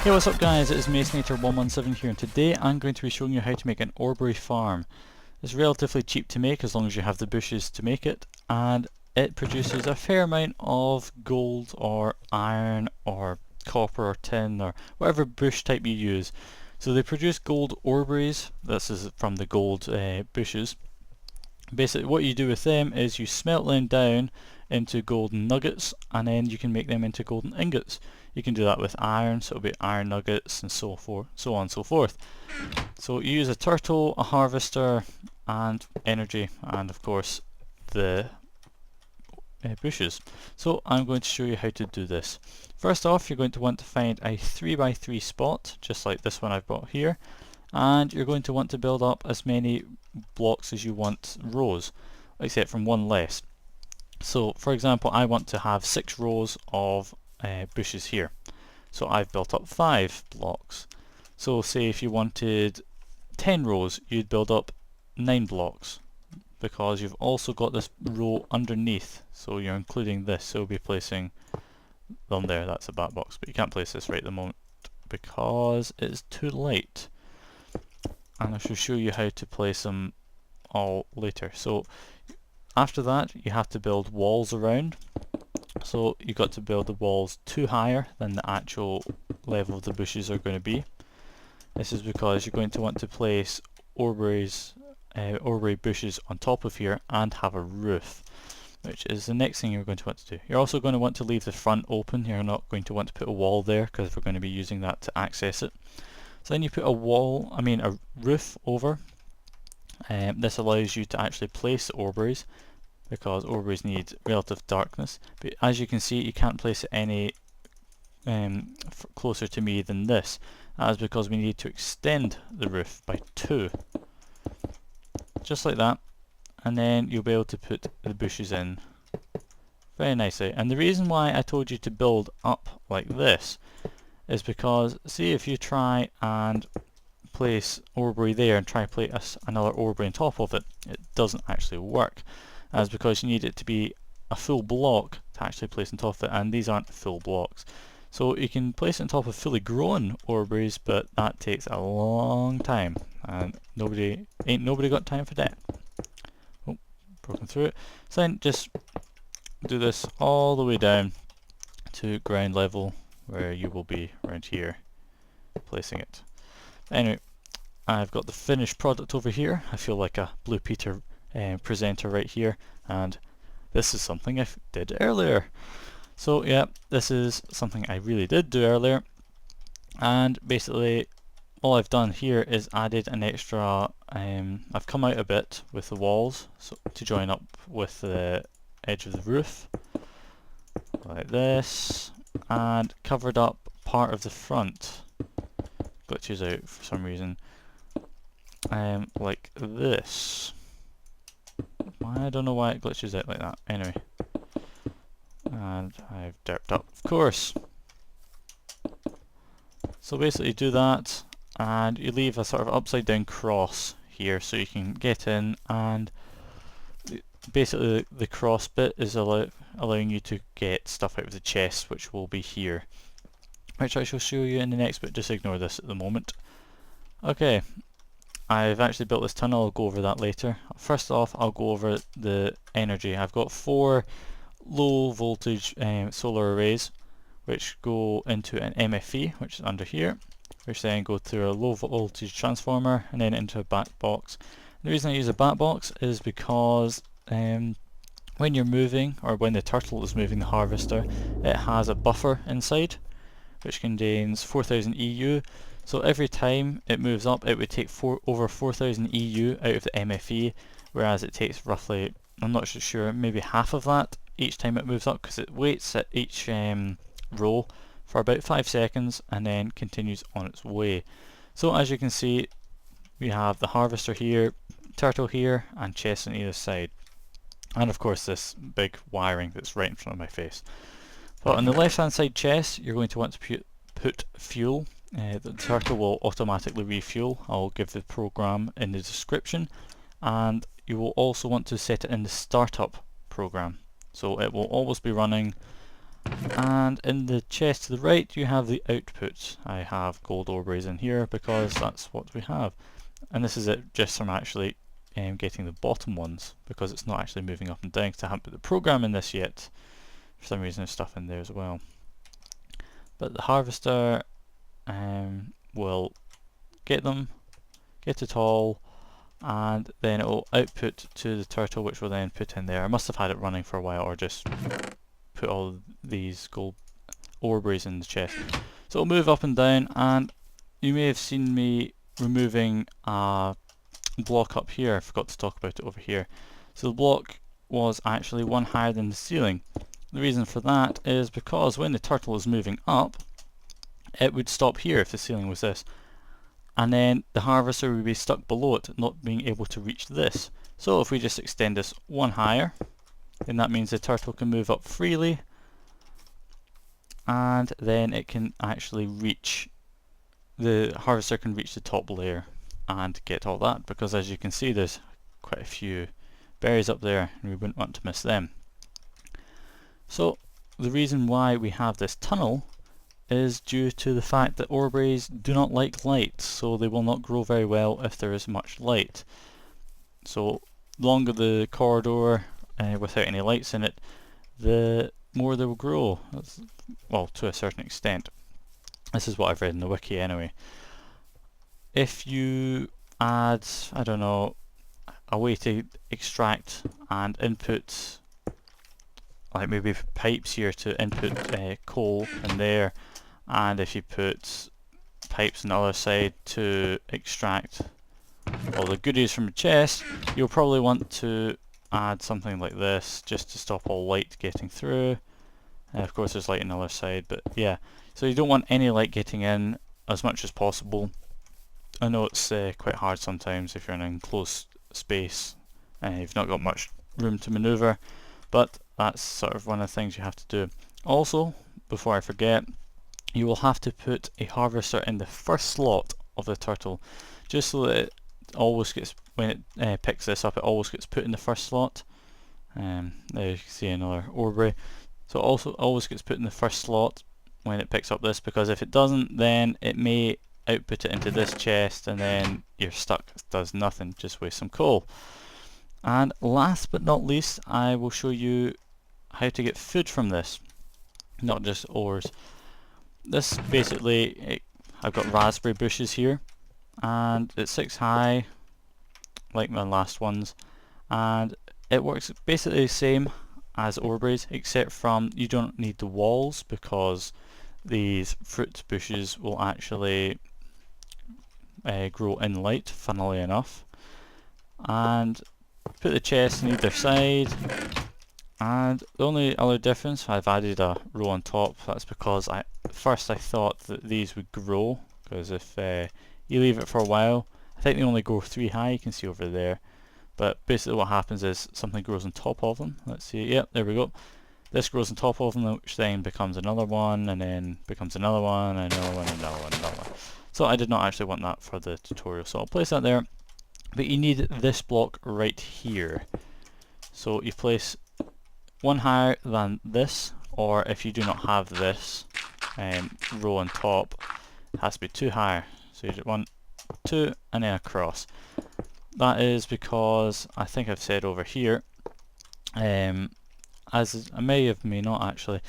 Hey, what's up guys, it is Masonator117 here, and today I'm going to be showing you how to make an Oreberry farm. It's relatively cheap to make as long as you have the bushes to make it, and it produces a fair amount of gold or iron or copper or tin or whatever bush type you use. So they produce gold Oreberries. This is from the gold bushes. Basically what you do with them is you smelt them down into golden nuggets, and then you can make them into golden ingots. You can do that with iron, so it'll be iron nuggets and so forth, so on and so forth. So you use a turtle, a harvester, and energy, and of course the bushes. So I'm going to show you how to do this. First off, you're going to want to find a 3x3 spot, just like this one I've got here, and you're going to want to build up as many blocks as you want rows, except from one less. So for example, I want to have 6 rows of bushes here, so I've built up 5 blocks. So say if you wanted 10 rows, you'd build up 9 blocks, because you've also got this row underneath, so you're including this, so we'll be placing them there. That's a back box, but you can't place this right at the moment because it's too light, and I shall show you how to place them all later. So after that you have to build walls around. So you've got to build the walls 2 higher than the actual level of the bushes are going to be. This is because you're going to want to place Oreberry bushes on top of here and have a roof, which is the next thing you're going to want to do. You're also going to want to leave the front open. You're not going to want to put a wall there because we're going to be using that to access it. So then you put a roof over. This allows you to actually place the Oreberries, because Oreberries need relative darkness, but as you can see you can't place it any closer to me than this. That is because we need to extend the roof by 2, just like that, and then you'll be able to put the bushes in very nicely. And the reason why I told you to build up like this is because, see, if you try and place Oreberry there and try to place another Oreberry on top of it, it doesn't actually work. That's because you need it to be a full block to actually place on top of it, and these aren't full blocks. So you can place it on top of fully grown Oreberries, but that takes a long time, and ain't nobody got time for that. Oh, broken through it. So then just do this all the way down to ground level, where you will be around here placing it. Anyway, I've got the finished product over here. I feel like a Blue Peter presenter right here, and this is something I did earlier. So yeah, this is something I really did do earlier, and basically all I've done here is added an extra, I've come out a bit with the walls so to join up with the edge of the roof like this, and covered up part of the front. Glitches out for some reason, like this. I don't know why it glitches out like that. Anyway, and I've derped up, of course. So basically do that, and you leave a sort of upside down cross here so you can get in, and basically the cross bit is allowing you to get stuff out of the chest, which will be here, which I shall show you in the next bit. Just ignore this at the moment. Okay, I've actually built this tunnel. I'll go over that later. First off, I'll go over the energy. I've got 4 low voltage solar arrays which go into an MFE, which is under here, which then go through a low voltage transformer and then into a bat box. The reason I use a bat box is because when you're moving, or when the turtle is moving the harvester, it has a buffer inside which contains 4000 EU. So every time it moves up, it would take over 4000 EU out of the MFE, whereas it takes roughly, I'm not sure, maybe half of that each time it moves up, because it waits at each row for about 5 seconds and then continues on its way. So as you can see, we have the harvester here, turtle here, and chests on either side, and of course this big wiring that's right in front of my face. But on the left hand side chest, you're going to want to put fuel. The turtle will automatically refuel. I'll give the program in the description, and you will also want to set it in the startup program, so it will always be running And in the chest to the right you have the output. I have gold oreberries in here because that's what we have. And this is it just from actually getting the bottom ones, because it's not actually moving up and down because I haven't put the program in this yet. For some reason there's stuff in there as well. But the harvester will get them, get it all, and then it will output to the turtle, which will then put in there. I must have had it running for a while, or just put all these gold oreberries in the chest. So it'll move up and down, and you may have seen me removing a block up here. I forgot to talk about it over here. So the block was actually one higher than the ceiling. The reason for that is because when the turtle is moving up, it would stop here if the ceiling was this, and then the harvester would be stuck below it, not being able to reach this. So if we just extend this one higher, then that means the turtle can move up freely, and then it can actually reach, the harvester can reach the top layer and get all that, because as you can see there's quite a few berries up there and we wouldn't want to miss them. So the reason why we have this tunnel is due to the fact that oreberries do not like light, so they will not grow very well if there is much light. So the longer the corridor without any lights in it, the more they will grow. Well, to a certain extent. This is what I've read in the wiki anyway. If you add, I don't know, a way to extract and input, like maybe pipes here to input coal in there, and if you put pipes on the other side to extract all the goodies from the chest, you'll probably want to add something like this just to stop all light getting through. Of course there's light on the other side, but yeah, so you don't want any light getting in as much as possible. I know it's quite hard sometimes if you're in an enclosed space and you've not got much room to maneuver, but that's sort of one of the things you have to do. Also, before I forget, you will have to put a harvester in the first slot of the turtle, just so that it always gets, when it picks this up, it always gets put in the first slot. There you can see another oreberry. So it also always gets put in the first slot when it picks up this, because if it doesn't, then it may output it into this chest and then you're stuck, it does nothing, just waste some coal. And last but not least, I will show you how to get food from this, not just ores. This basically, I've got raspberry bushes here, and it's 6 high, like my last ones, and it works basically the same as oreberries, except from you don't need the walls, because these fruit bushes will actually grow in light, funnily enough. And put the chest on either side, and the only other difference, I've added a row on top. That's because at first I thought that these would grow, because if you leave it for a while, I think they only grow 3 high, you can see over there. But basically what happens is something grows on top of them. Let's see, yep, there we go. This grows on top of them, which then becomes another one, and then becomes another one, and another one, and another one, and another one. So I did not actually want that for the tutorial, so I'll place that there. But you need this block right here. So you place one higher than this, or if you do not have this row on top, it has to be 2 higher. So you do 1, 2, and then across. That is because, I think I've said over here, as I may not actually,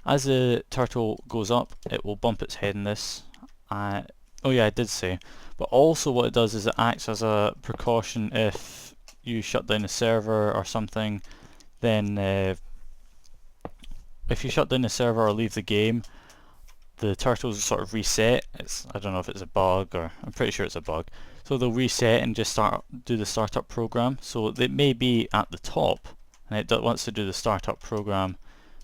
as the turtle goes up, it will bump its head in this. Oh yeah, I did say. But also what it does is it acts as a precaution if you shut down the server or something. Then if you shut down the server or leave the game, the turtles sort of reset. I don't know if it's a bug, or I'm pretty sure it's a bug. So they'll reset and just do the startup program. So it may be at the top, and it wants to do the startup program.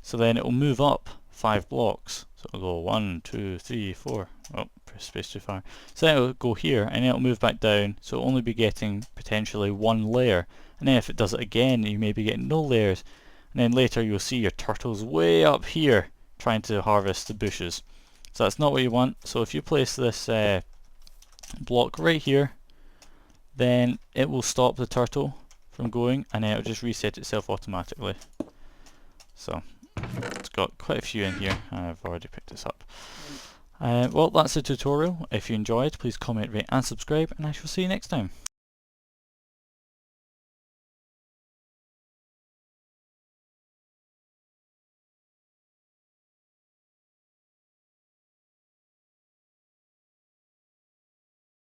So then it will move up 5 blocks. So it'll go 1, 2, 3, 4. Oh, press space too far. So then it'll go here, and then it'll move back down. So it'll only be getting potentially 1 layer. And then if it does it again, you may be getting no layers. And then later you'll see your turtles way up here trying to harvest the bushes. So that's not what you want. So if you place this block right here, then it will stop the turtle from going, and then it'll just reset itself automatically. So It's got quite a few in here. I've already picked this up. Well, that's the tutorial. If you enjoyed, please comment, rate and subscribe, and I shall see you next time.